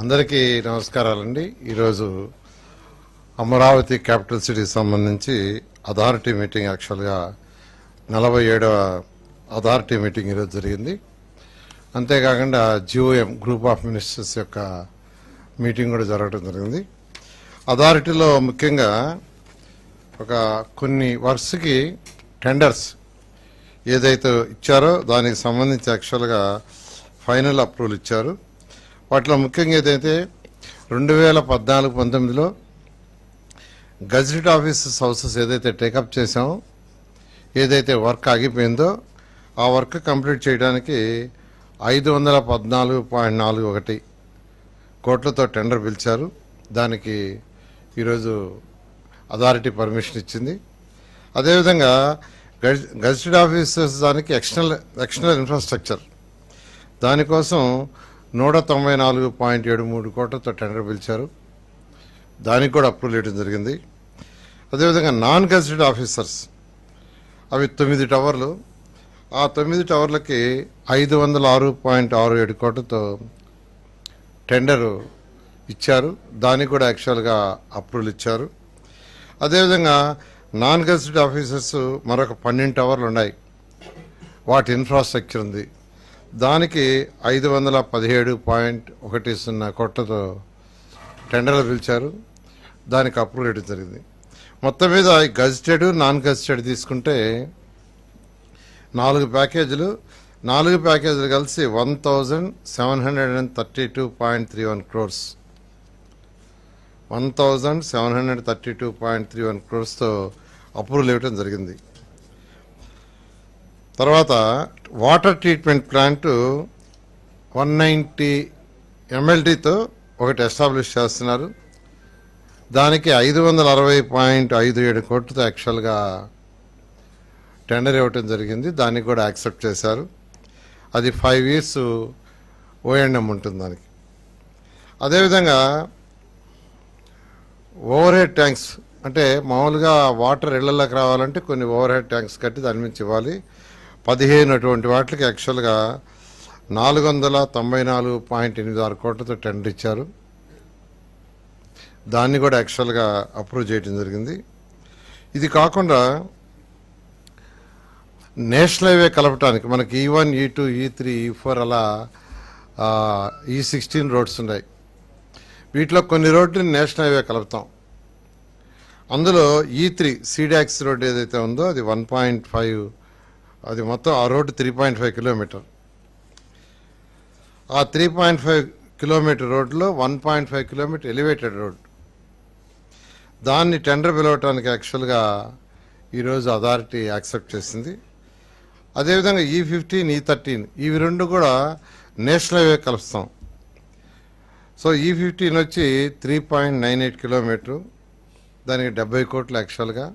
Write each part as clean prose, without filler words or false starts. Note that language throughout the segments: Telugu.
అందరికీ నమస్కారాలండి. ఈరోజు అమరావతి క్యాపిటల్ సిటీకి సంబంధించి అథారిటీ మీటింగ్, యాక్చువల్గా 47వ అథారిటీ మీటింగ్ ఈరోజు జరిగింది. అంతేకాకుండా జిఓఎం గ్రూప్ ఆఫ్ మినిస్టర్స్ యొక్క మీటింగ్ కూడా జరగడం జరిగింది. అథారిటీలో ముఖ్యంగా కొన్ని వర్క్స్కి టెండర్స్ ఏదైతే ఇచ్చారో దానికి సంబంధించి యాక్చువల్గా ఫైనల్ అప్రూవల్ ఇచ్చారు. వాటిలో ముఖ్యంగా ఏదైతే 2014-19లో గజెట్ ఆఫీసర్స్ హౌసెస్ ఏదైతే టేకప్ చేసామో, ఏదైతే వర్క్ ఆగిపోయిందో ఆ వర్క్ కంప్లీట్ చేయడానికి 514.41 కోట్లతో టెండర్ పిలిచారు. దానికి ఈరోజు అథారిటీ పర్మిషన్ ఇచ్చింది. అదేవిధంగా గజెట్ ఆఫీసర్స్ దానికి ఎక్స్టర్నల్ ఇన్ఫ్రాస్ట్రక్చర్ దానికోసం 194.73 కోట్లతో టెండర్ పిలిచారు. దానికి కూడా అప్రూవల్ ఇవ్వడం జరిగింది. అదేవిధంగా నాన్ గజెటెడ్ ఆఫీసర్స్ అవి 9 టవర్లు, ఆ 9 టవర్లకి 506.67 కోట్లతో టెండరు ఇచ్చారు. దానికి కూడా యాక్చువల్గా అప్రూవల్ ఇచ్చారు. అదేవిధంగా నాన్ గజెటెడ్ ఆఫీసర్స్ మరొక 12 టవర్లు ఉన్నాయి, వాటి ఇన్ఫ్రాస్ట్రక్చర్ ఉంది. దానికి 517.10 కోట్లతో టెండర్లు పిలిచారు. దానికి అప్రూవల్ ఇవ్వడం జరిగింది. మొత్తం మీద గజెటెడ్, నాన్ గజెటెడ్ తీసుకుంటే 4 ప్యాకేజీలు కలిసి 1732.31 క్రోర్స్ 1732.31 క్రోర్స్తో అప్రూవల్ ఇవ్వడం జరిగింది. తర్వాత వాటర్ ట్రీట్మెంట్ ప్లాంట్ 190 MLDతో ఒకటి ఎస్టాబ్లిష్ చేస్తున్నారు. దానికి 560.57 కోట్లతో యాక్చువల్గా టెండర్ ఇవ్వటం జరిగింది. దానికి కూడా యాక్సెప్ట్ చేశారు. అది 5 years ఓఎండ్ఎం ఉంటుంది దానికి. అదేవిధంగా ఓవర్ హెడ్ ట్యాంక్స్, అంటే మామూలుగా వాటర్ ఇళ్లలోకి రావాలంటే కొన్ని ఓవర్ హెడ్ ట్యాంక్స్ కట్టి దాని నుంచి ఇవ్వాలి. 15 అటువంటి వాటికి యాక్చువల్గా 494.86 కోట్లతో టెండర్ ఇచ్చారు. దాన్ని కూడా యాక్చువల్గా అప్రూవ్ చేయడం జరిగింది. ఇది కాకుండా నేషనల్ హైవే కలపటానికి మనకి E1, E2, E3, E4 అలా E16 రోడ్స్ ఉన్నాయి. వీటిలో కొన్ని రోడ్లు నేషనల్ హైవే కలుపుతాం. అందులో E3 సీడాక్స్ రోడ్ ఏదైతే ఉందో అది 1.5, అది మొత్తం ఆ రోడ్డు 3.5 కిలోమీటర్. ఆ 3.5 కిలోమీటర్ రోడ్లో 1.5 కిలోమీటర్ ఎలివేటెడ్ రోడ్. దాన్ని టెండర్ పిలవటానికి యాక్చువల్గా ఈరోజు అథారిటీ యాక్సెప్ట్ చేసింది. అదేవిధంగా E15, E13 ఇవి రెండు కూడా నేషనల్ హైవే కలుస్తాం. సో E15 వచ్చి 3.98 కిలోమీటరు, దానికి 70 కోట్లు యాక్చువల్గా.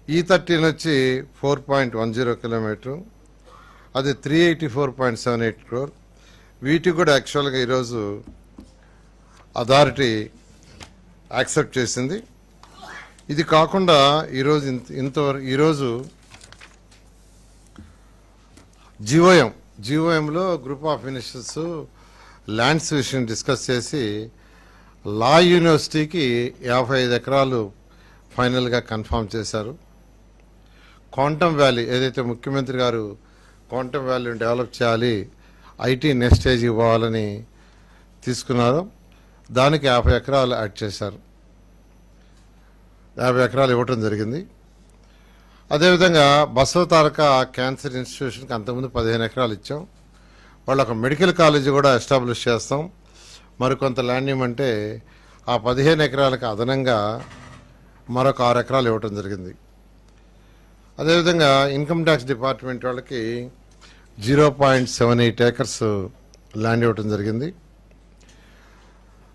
E13 వచ్చి 4.10 కిలోమీటరు, అది 384.78 క్రోర్. వీటికి కూడా యాక్చువల్గా ఈరోజు అథారిటీ యాక్సెప్ట్ చేసింది. ఇది కాకుండా ఈరోజు జిఓఎంలో గ్రూప్ ఆఫ్ మినిస్టర్స్ ల్యాండ్స్ విషయం డిస్కస్ చేసి లా యూనివర్సిటీకి 55 ఎకరాలు ఫైనల్గా కన్ఫర్మ్ చేశారు. క్వాంటమ్ వ్యాలీ ఏదైతే ముఖ్యమంత్రి గారు క్వాంటమ్ వ్యాలీని డెవలప్ చేయాలి, ఐటీ నెక్స్ట్ స్టేజ్ ఇవ్వాలని తీసుకున్నారో దానికి 50 ఎకరాలు యాడ్ చేశారు. 50 ఎకరాలు ఇవ్వటం జరిగింది. అదేవిధంగా బసవతారక క్యాన్సర్ ఇన్స్టిట్యూషన్కి అంతకుముందు 15 ఎకరాలు ఇచ్చాం. వాళ్ళు ఒక మెడికల్ కాలేజీ కూడా ఎస్టాబ్లిష్ చేస్తాం. మరికొంత ల్యాండ్ ఇవ్వమంటే ఆ 15 ఎకరాలకు అదనంగా మరొక 6 ఎకరాలు ఇవ్వటం జరిగింది. అదేవిధంగా ఇన్కమ్ ట్యాక్స్ డిపార్ట్మెంట్ వాళ్ళకి 0.78 ఏకర్స్ ల్యాండ్ ఇవ్వటం జరిగింది.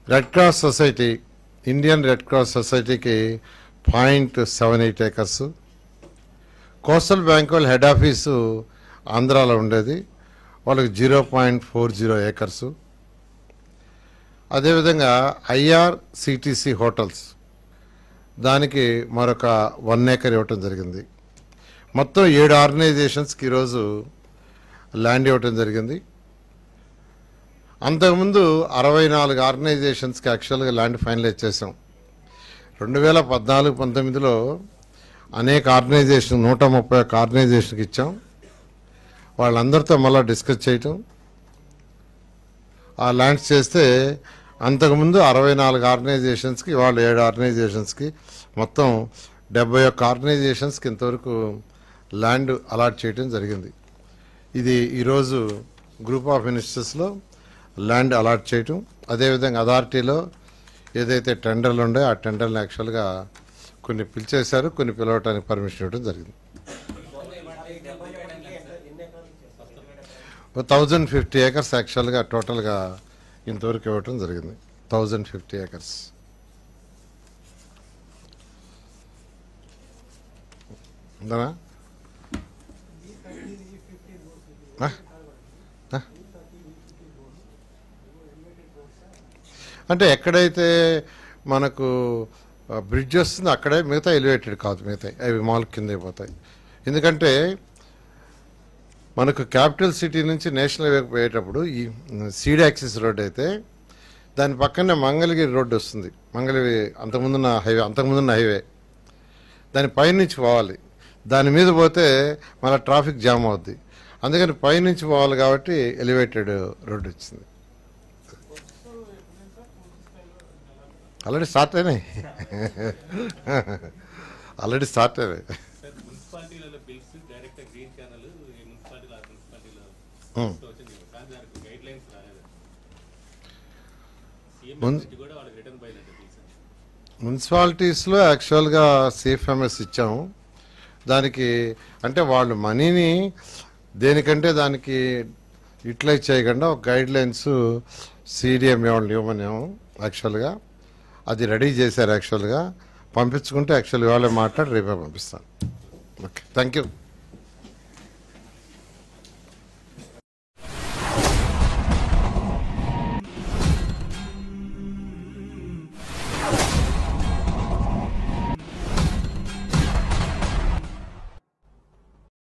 Red cross society, Indian red cross సొసైటీకి 0.78 ఏకర్స్. కోస్టల్ బ్యాంక్ వాళ్ళ హెడ్ ఆఫీసు ఆంధ్రాలో ఉండేది, వాళ్ళకి 0.40 ఏకర్స్. అదేవిధంగా IRCTC హోటల్స్ దానికి మరొక 1 ఏకర్ ఇవ్వటం జరిగింది. మొత్తం 7 ఆర్గనైజేషన్స్కి ఈరోజు ల్యాండ్ ఇవ్వటం జరిగింది. అంతకుముందు 64 ఆర్గనైజేషన్స్కి యాక్చువల్గా ల్యాండ్ ఫైనలైజ్ చేసాం. 2014-19లో అనేక ఆర్గనైజేషన్ 131 ఆర్గనైజేషన్కి ఇచ్చాం. వాళ్ళందరితో మళ్ళీ డిస్కస్ చేయటం, ఆ ల్యాండ్స్ చేస్తే అంతకుముందు 64 ఆర్గనైజేషన్స్కి, వాళ్ళు 7 ఆర్గనైజేషన్స్కి, మొత్తం 71 ఆర్గనైజేషన్స్కి ఇంతవరకు ల్యాండ్ అలాట్ చేయడం జరిగింది. ఇది ఈరోజు గ్రూప్ ఆఫ్ మినిస్టర్స్లో ల్యాండ్ అలాట్ చేయటం. అదేవిధంగా అథారిటీలో ఏదైతే టెండర్లు ఉన్నాయో ఆ టెండర్లు యాక్చువల్గా కొన్ని పిలిచేశారు, కొన్ని పిలవటానికి పర్మిషన్ ఇవ్వడం జరిగింది. 1050 acres యాక్చువల్గా టోటల్గా ఇంతవరకు ఇవ్వటం జరిగింది. 1050 acres. ఉందనా? అంటే ఎక్కడైతే మనకు బ్రిడ్జ్ వస్తుందో అక్కడే, మిగతా ఎలివేటెడ్ కాదు, మిగతా అవి మాల్ కింద అయిపోతాయి. ఎందుకంటే మనకు క్యాపిటల్ సిటీ నుంచి నేషనల్ హైవేకి పోయేటప్పుడు ఈ సీడ్ యాక్సిస్ రోడ్ అయితే దాని పక్కనే మంగళగిరి రోడ్డు వస్తుంది. మంగళగిరి అంతకుముందున్న హైవే దాని పైనుంచి పోవాలి. దాని మీద పోతే మళ్ళీ ట్రాఫిక్ జామ్ అవుద్ది. అందుకని పైనుంచి పోవాలి కాబట్టి ఎలివేటెడ్ రోడ్డు వచ్చింది. ఆల్రెడీ స్టార్ట్ అయినాయి. మున్సిపాలిటీస్లో యాక్చువల్గా CFMS ఇచ్చాము. దానికి అంటే వాళ్ళు మనీని దేనికంటే దానికి యూటిలైజ్ చేయకుండా ఒక గైడ్ లైన్స్ CDM ఇవ్వమనేమో యాక్చువల్గా అది రెడీ చేశారు. యాక్చువల్గా పంపించుకుంటే యాక్చువల్గా వాళ్ళే మాట్లాడి రేపే పంపిస్తాను. Okay, thank you.